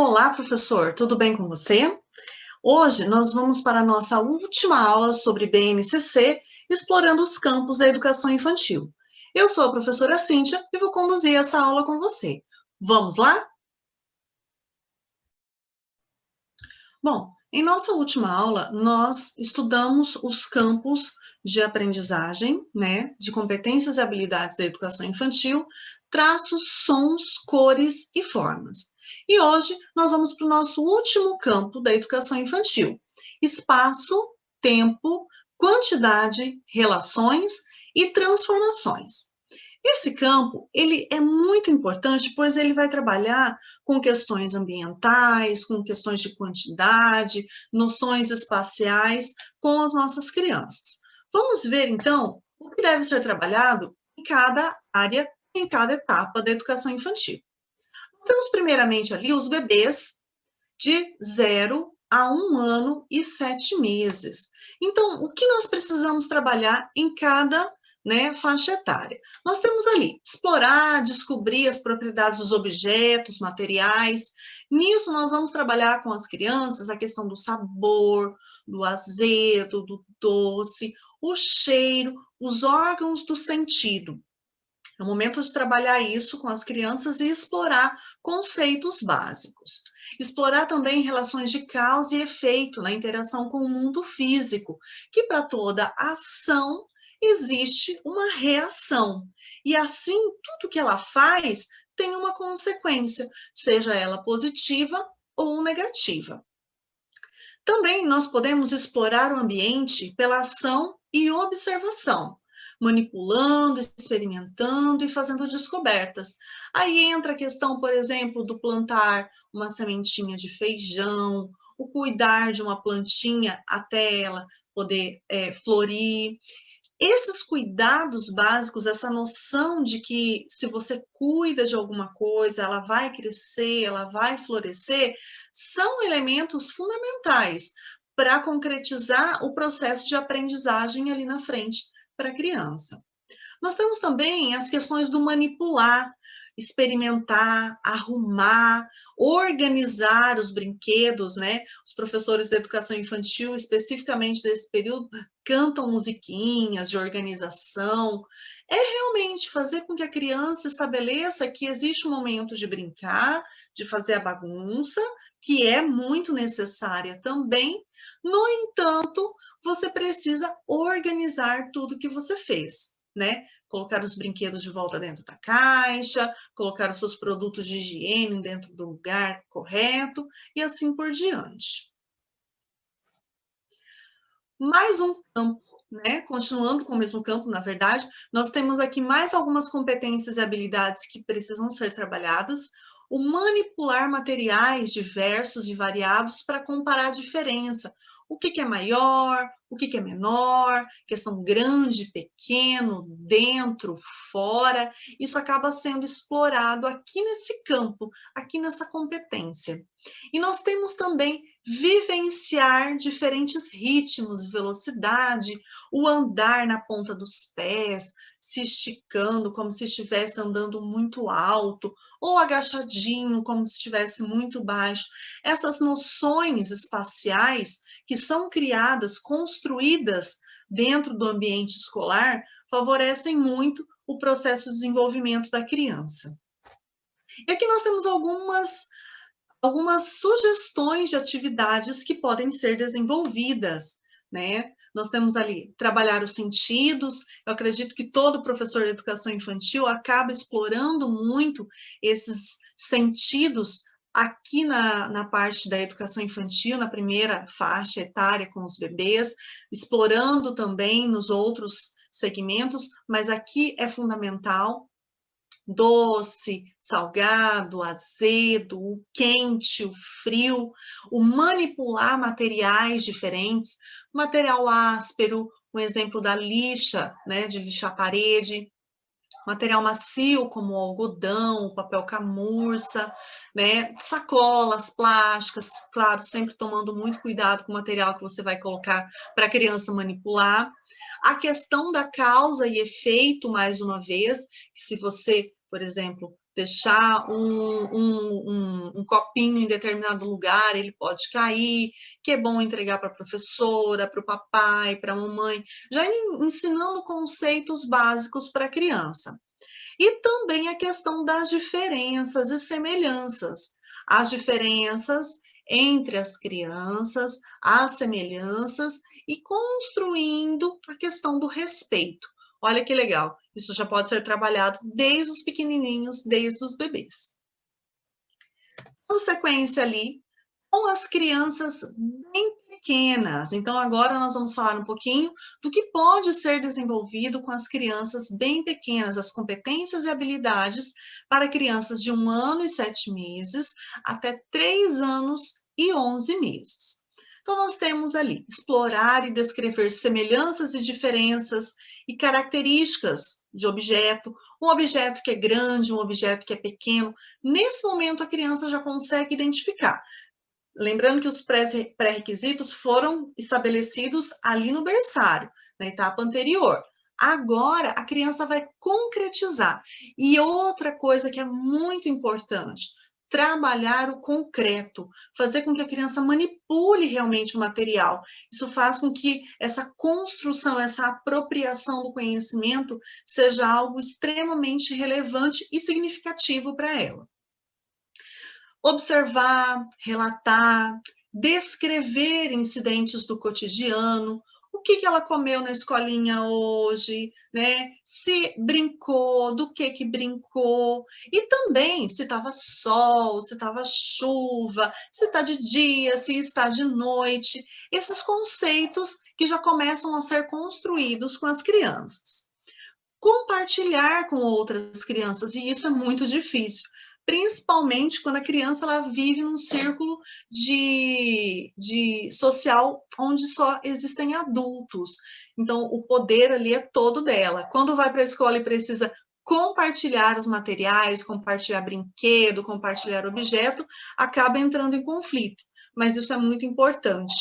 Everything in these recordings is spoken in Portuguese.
Olá, professor, tudo bem com você? Hoje nós vamos para a nossa última aula sobre BNCC, explorando os campos da educação infantil. Eu sou a professora Cíntia e vou conduzir essa aula com você. Vamos lá? Bom, em nossa última aula, nós estudamos os campos de aprendizagem, de competências e habilidades da educação infantil, traços, sons, cores e formas. E hoje nós vamos para o nosso último campo da educação infantil: espaço, tempo, quantidade, relações e transformações. Esse campo, ele é muito importante, pois ele vai trabalhar com questões ambientais, com questões de quantidade, noções espaciais com as nossas crianças. Vamos ver, então, o que deve ser trabalhado em cada área, em cada etapa da educação infantil. Temos, primeiramente, ali os bebês de 0 a 1 ano e 7 meses. Então, o que nós precisamos trabalhar em cada faixa etária? Nós temos ali explorar, descobrir as propriedades dos objetos, materiais. Nisso, nós vamos trabalhar com as crianças a questão do sabor, do azedo, do doce, o cheiro, os órgãos do sentido. É o momento de trabalhar isso com as crianças e explorar conceitos básicos. Explorar também relações de causa e efeito na interação com o mundo físico, que para toda ação existe uma reação. E assim, tudo que ela faz tem uma consequência, seja ela positiva ou negativa. Também nós podemos explorar o ambiente pela ação e observação, manipulando, experimentando e fazendo descobertas. Aí entra a questão, por exemplo, do plantar uma sementinha de feijão, o cuidar de uma plantinha até ela poder florir. Esses cuidados básicos, essa noção de que se você cuida de alguma coisa, ela vai crescer, ela vai florescer, são elementos fundamentais para concretizar o processo de aprendizagem ali na frente para a criança. Nós temos também as questões do manipular, experimentar, arrumar, organizar os brinquedos, Os professores da educação infantil, especificamente desse período, cantam musiquinhas de organização. É realmente fazer com que a criança estabeleça que existe um momento de brincar, de fazer a bagunça, que é muito necessária também. No entanto, você precisa organizar tudo que você fez. Colocar os brinquedos de volta dentro da caixa, colocar os seus produtos de higiene dentro do lugar correto e assim por diante. Mais um campo, continuando com o mesmo campo, na verdade, nós temos aqui mais algumas competências e habilidades que precisam ser trabalhadas. O manipular materiais diversos e variados para comparar a diferença. O que é maior, o que é menor, questão grande, pequeno, dentro, fora. Isso acaba sendo explorado aqui nesse campo, aqui nessa competência. E nós temos também vivenciar diferentes ritmos e velocidade, o andar na ponta dos pés, se esticando como se estivesse andando muito alto, ou agachadinho como se estivesse muito baixo. Essas noções espaciais que são criadas, construídas dentro do ambiente escolar, favorecem muito o processo de desenvolvimento da criança. E aqui nós temos algumas sugestões de atividades que podem ser desenvolvidas, Nós temos ali trabalhar os sentidos. Eu acredito que todo professor de educação infantil acaba explorando muito esses sentidos aqui na parte da educação infantil, na primeira faixa etária com os bebês, explorando também nos outros segmentos, mas aqui é fundamental. Doce, salgado, azedo, o quente, o frio, o manipular materiais diferentes, material áspero, um exemplo da lixa, de lixar a parede, material macio como o algodão, o papel camurça, sacolas plásticas, claro, sempre tomando muito cuidado com o material que você vai colocar para a criança manipular. A questão da causa e efeito, mais uma vez, que se você, por exemplo, deixar um copinho em determinado lugar, ele pode cair, que é bom entregar para a professora, para o papai, para a mamãe, já ensinando conceitos básicos para a criança. E também a questão das diferenças e semelhanças. As diferenças entre as crianças, as semelhanças e construindo a questão do respeito. Olha que legal, isso já pode ser trabalhado desde os pequenininhos, desde os bebês. Na sequência ali, com as crianças bem pequenas. Então, agora nós vamos falar um pouquinho do que pode ser desenvolvido com as crianças bem pequenas, as competências e habilidades para crianças de 1 ano e 7 meses até 3 anos e 11 meses. Então, nós temos ali explorar e descrever semelhanças e diferenças e características de objeto, um objeto que é grande, um objeto que é pequeno. Nesse momento, a criança já consegue identificar. Lembrando que os pré-requisitos foram estabelecidos ali no berçário, na etapa anterior. Agora, a criança vai concretizar. E outra coisa que é muito importante, trabalhar o concreto, fazer com que a criança manipule realmente o material. Isso faz com que essa construção, essa apropriação do conhecimento seja algo extremamente relevante e significativo para ela. Observar, relatar, descrever incidentes do cotidiano, o que ela comeu na escolinha hoje, né? Se brincou, do que brincou, e também se estava sol, se estava chuva, se está de dia, se está de noite, esses conceitos que já começam a ser construídos com as crianças. Compartilhar com outras crianças, e isso é muito difícil, principalmente quando a criança ela vive num círculo de social onde só existem adultos. Então, o poder ali é todo dela. Quando vai para a escola e precisa compartilhar os materiais, compartilhar brinquedo, compartilhar objeto, acaba entrando em conflito. Mas isso é muito importante.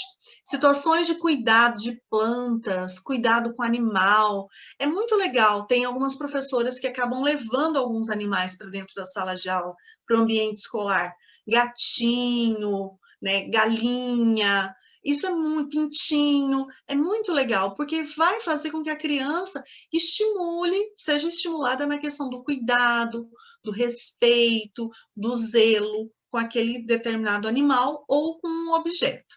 Situações de cuidado de plantas, cuidado com animal, é muito legal. Tem algumas professoras que acabam levando alguns animais para dentro da sala de aula, para o ambiente escolar. Gatinho, né, galinha, isso é muito, pintinho, é muito legal, porque vai fazer com que a criança seja estimulada na questão do cuidado, do respeito, do zelo com aquele determinado animal ou com um objeto.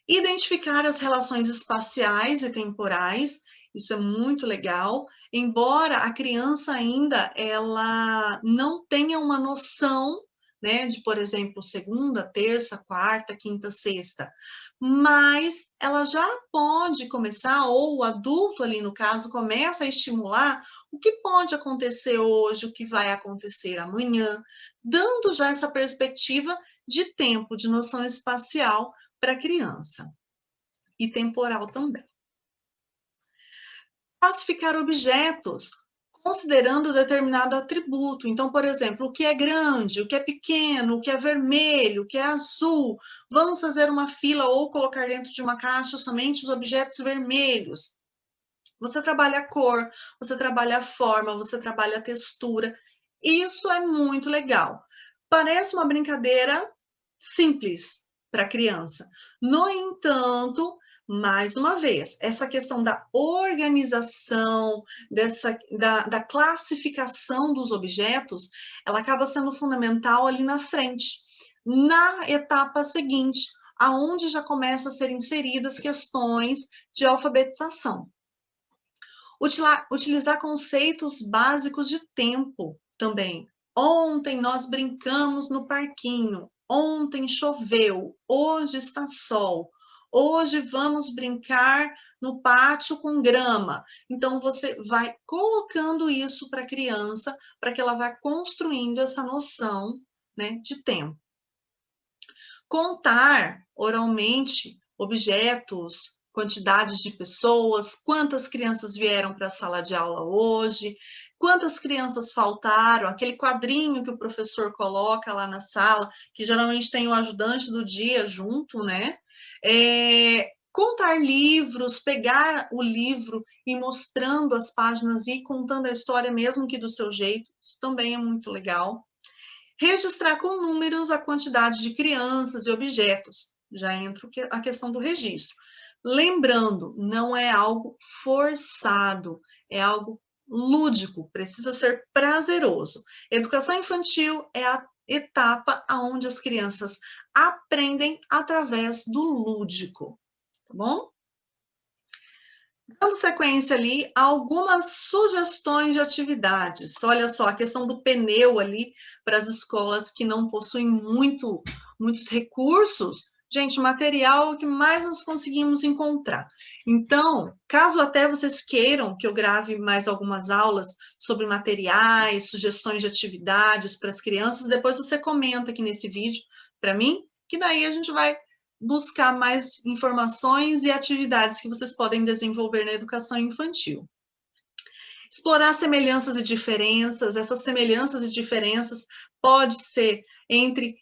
Identificar as relações espaciais e temporais, isso é muito legal, embora a criança ainda ela não tenha uma noção, né, de, por exemplo, segunda, terça, quarta, quinta, sexta, mas ela já pode começar, ou o adulto ali no caso, começa a estimular o que pode acontecer hoje, o que vai acontecer amanhã, dando já essa perspectiva de tempo, de noção espacial para a criança, e temporal também. Classificar objetos, considerando determinado atributo. Então, por exemplo, o que é grande, o que é pequeno, o que é vermelho, o que é azul. Vamos fazer uma fila ou colocar dentro de uma caixa somente os objetos vermelhos. Você trabalha a cor, você trabalha a forma, você trabalha a textura. Isso é muito legal. Parece uma brincadeira simples para a criança. No entanto, mais uma vez, essa questão da organização, da classificação dos objetos, ela acaba sendo fundamental ali na frente, na etapa seguinte, aonde já começa a ser inseridas questões de alfabetização. Utilizar conceitos básicos de tempo também. Ontem nós brincamos no parquinho. Ontem choveu, hoje está sol. Hoje vamos brincar no pátio com grama. Então, você vai colocando isso para a criança, para que ela vá construindo essa noção, né, de tempo. Contar oralmente objetos, quantidades de pessoas, quantas crianças vieram para a sala de aula hoje, quantas crianças faltaram, aquele quadrinho que o professor coloca lá na sala, que geralmente tem o ajudante do dia junto, né? Contar livros, pegar o livro e mostrando as páginas e contando a história mesmo que do seu jeito, isso também é muito legal. Registrar com números a quantidade de crianças e objetos, já entra a questão do registro. Lembrando, não é algo forçado, é algo lúdico, precisa ser prazeroso. Educação infantil é a etapa onde as crianças aprendem através do lúdico, tá bom? Dando sequência ali, algumas sugestões de atividades. Olha só, a questão do pneu ali para as escolas que não possuem muitos recursos. Gente, material é o que mais nós conseguimos encontrar. Então, caso até vocês queiram que eu grave mais algumas aulas sobre materiais, sugestões de atividades para as crianças, depois você comenta aqui nesse vídeo para mim, que daí a gente vai buscar mais informações e atividades que vocês podem desenvolver na educação infantil. Explorar semelhanças e diferenças, essas semelhanças e diferenças pode ser entre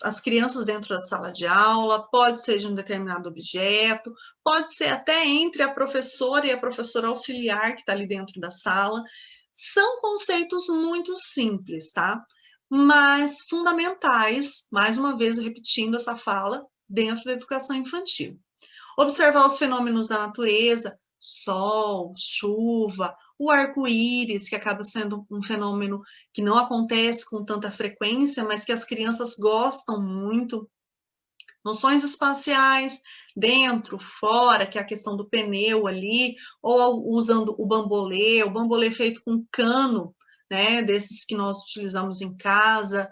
as crianças dentro da sala de aula, pode ser de um determinado objeto, pode ser até entre a professora e a professora auxiliar que está ali dentro da sala. São conceitos muito simples, tá? Mas fundamentais, mais uma vez repetindo essa fala, dentro da educação infantil. Observar os fenômenos da natureza, sol, chuva, o arco-íris, que acaba sendo um fenômeno que não acontece com tanta frequência, mas que as crianças gostam muito. Noções espaciais, dentro, fora, que é a questão do pneu ali, ou usando o bambolê feito com cano, né, desses que nós utilizamos em casa,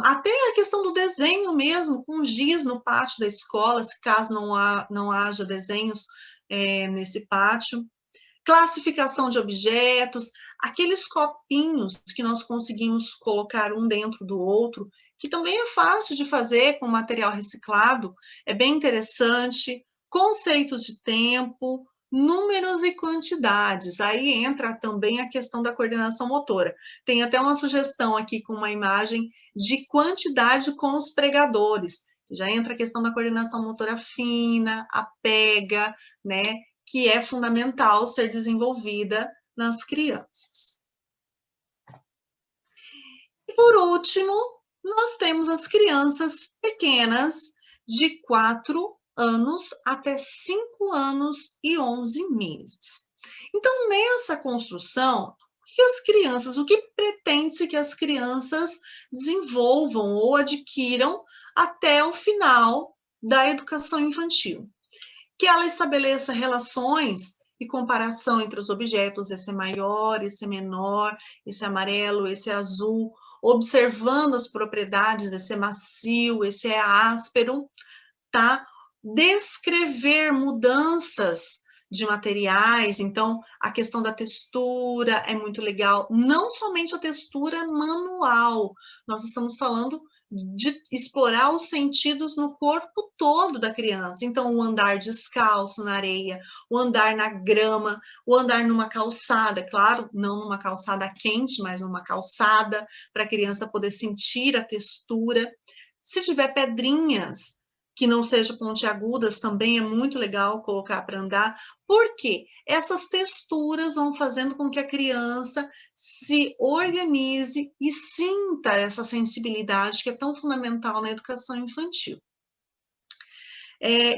até a questão do desenho mesmo, com giz no pátio da escola, se caso não haja desenhos nesse pátio. Classificação de objetos, aqueles copinhos que nós conseguimos colocar um dentro do outro, que também é fácil de fazer com material reciclado, é bem interessante. Conceitos de tempo, números e quantidades, aí entra também a questão da coordenação motora. Tem até uma sugestão aqui com uma imagem de quantidade com os pregadores. Já entra a questão da coordenação motora fina, a pega, né, que é fundamental ser desenvolvida nas crianças. E por último, nós temos as crianças pequenas de 4 anos até 5 anos e 11 meses. Então, nessa construção, o que pretende-se que as crianças desenvolvam ou adquiram até o final da educação infantil? Que ela estabeleça relações e comparação entre os objetos, esse é maior, esse é menor, esse é amarelo, esse é azul, observando as propriedades, esse é macio, esse é áspero, tá? Descrever mudanças de materiais, então a questão da textura é muito legal, não somente a textura manual, nós estamos falando de explorar os sentidos no corpo todo da criança. Então, o andar descalço na areia, o andar na grama, o andar numa calçada, claro, não numa calçada quente, mas numa calçada, para a criança poder sentir a textura. Se tiver pedrinhas que não sejam pontiagudas, também é muito legal colocar para andar, porque essas texturas vão fazendo com que a criança se organize e sinta essa sensibilidade que é tão fundamental na educação infantil.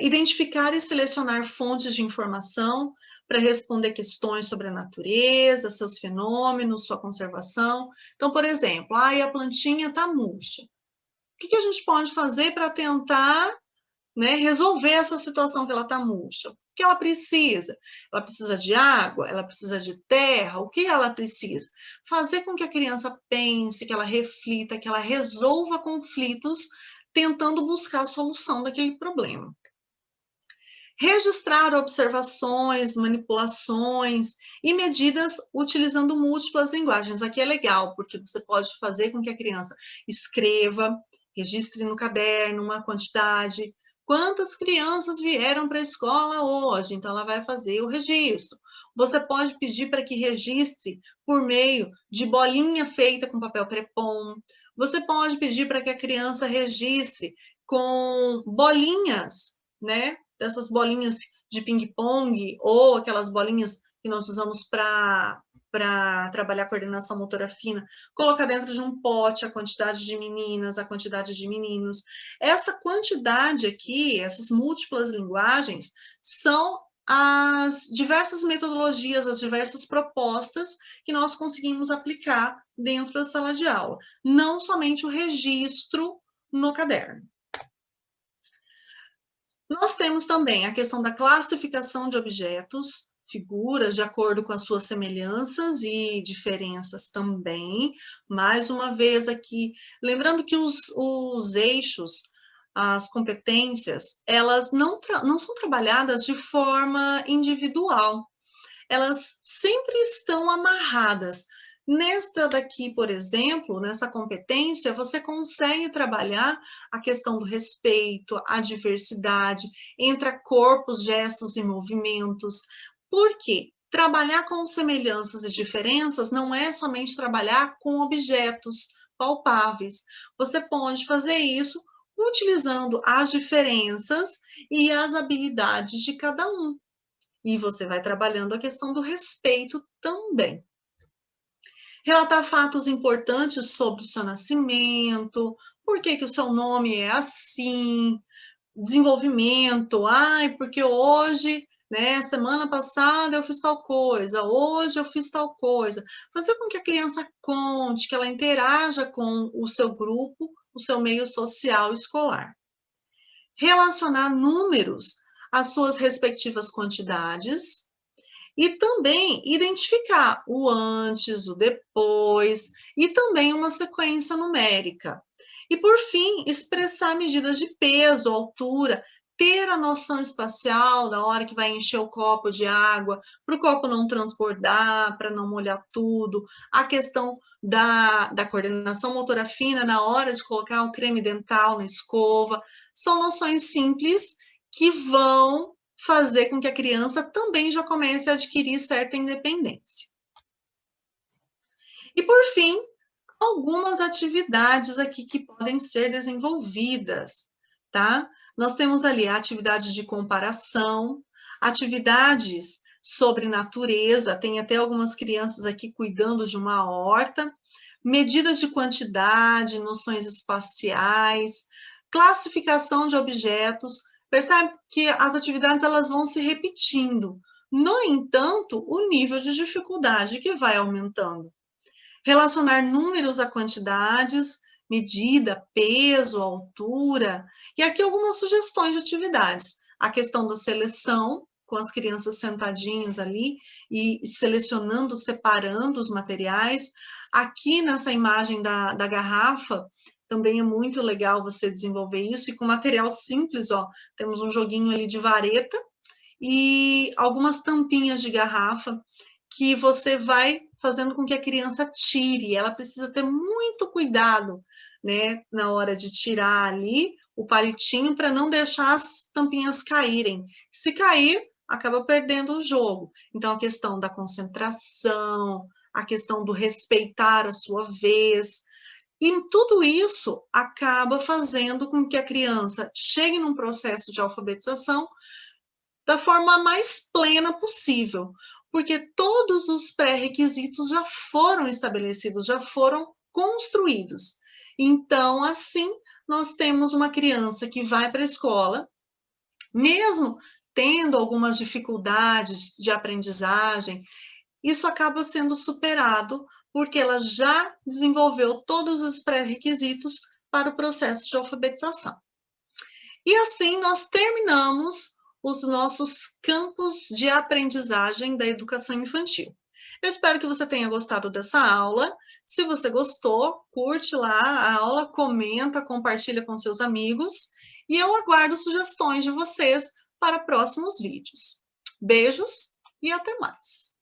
Identificar e selecionar fontes de informação para responder questões sobre a natureza, seus fenômenos, sua conservação. Então, por exemplo, a plantinha está murcha. O que a gente pode fazer para tentar, né, resolver essa situação que ela está murcha? O que ela precisa? Ela precisa de água? Ela precisa de terra? O que ela precisa? Fazer com que a criança pense, que ela reflita, que ela resolva conflitos, tentando buscar a solução daquele problema. Registrar observações, manipulações e medidas utilizando múltiplas linguagens. Aqui é legal, porque você pode fazer com que a criança escreva, registre no caderno uma quantidade. Quantas crianças vieram para a escola hoje? Então, ela vai fazer o registro. Você pode pedir para que registre por meio de bolinha feita com papel crepom. Você pode pedir para que a criança registre com bolinhas, né, dessas bolinhas de ping-pong ou aquelas bolinhas que nós usamos para trabalhar a coordenação motora fina, colocar dentro de um pote a quantidade de meninas, a quantidade de meninos. Essa quantidade aqui, essas múltiplas linguagens, são as diversas metodologias, as diversas propostas que nós conseguimos aplicar dentro da sala de aula, não somente o registro no caderno. Nós temos também a questão da classificação de objetos, figuras de acordo com as suas semelhanças e diferenças também. Mais uma vez aqui, lembrando que os eixos, as competências, elas não são trabalhadas de forma individual. Elas sempre estão amarradas. Nesta daqui, por exemplo, nessa competência, você consegue trabalhar a questão do respeito, a diversidade, entre corpos, gestos e movimentos. Por quê? Trabalhar com semelhanças e diferenças não é somente trabalhar com objetos palpáveis. Você pode fazer isso utilizando as diferenças e as habilidades de cada um. E você vai trabalhando a questão do respeito também. Relatar fatos importantes sobre o seu nascimento, por que o seu nome é assim, desenvolvimento, porque hoje, né, semana passada eu fiz tal coisa, hoje eu fiz tal coisa. Fazer com que a criança conte, que ela interaja com o seu grupo, o seu meio social escolar. Relacionar números às suas respectivas quantidades, e também identificar o antes, o depois, e também uma sequência numérica. E, por fim, expressar medidas de peso, altura, ter a noção espacial da hora que vai encher o copo de água, para o copo não transbordar, para não molhar tudo, a questão da coordenação motora fina na hora de colocar o creme dental na escova. São noções simples que vão fazer com que a criança também já comece a adquirir certa independência. E, por fim, algumas atividades aqui que podem ser desenvolvidas, tá? Nós temos ali a atividade de comparação, atividades sobre natureza, tem até algumas crianças aqui cuidando de uma horta, medidas de quantidade, noções espaciais, classificação de objetos. Percebe que as atividades elas vão se repetindo. No entanto, o nível de dificuldade que vai aumentando. Relacionar números a quantidades, medida, peso, altura. E aqui algumas sugestões de atividades. A questão da seleção, com as crianças sentadinhas ali e selecionando, separando os materiais. Aqui nessa imagem da garrafa, também é muito legal você desenvolver isso, e com material simples, ó, temos um joguinho ali de vareta e algumas tampinhas de garrafa que você vai fazendo com que a criança tire. Ela precisa ter muito cuidado, né, na hora de tirar ali o palitinho para não deixar as tampinhas caírem. Se cair, acaba perdendo o jogo. Então, a questão da concentração, a questão do respeitar a sua vez. E tudo isso acaba fazendo com que a criança chegue num processo de alfabetização da forma mais plena possível, porque todos os pré-requisitos já foram estabelecidos, já foram construídos. Então, assim, nós temos uma criança que vai para a escola, mesmo tendo algumas dificuldades de aprendizagem, isso acaba sendo superado porque ela já desenvolveu todos os pré-requisitos para o processo de alfabetização. E assim nós terminamos os nossos campos de aprendizagem da educação infantil. Eu espero que você tenha gostado dessa aula. Se você gostou, curte lá a aula, comenta, compartilha com seus amigos e eu aguardo sugestões de vocês para próximos vídeos. Beijos e até mais!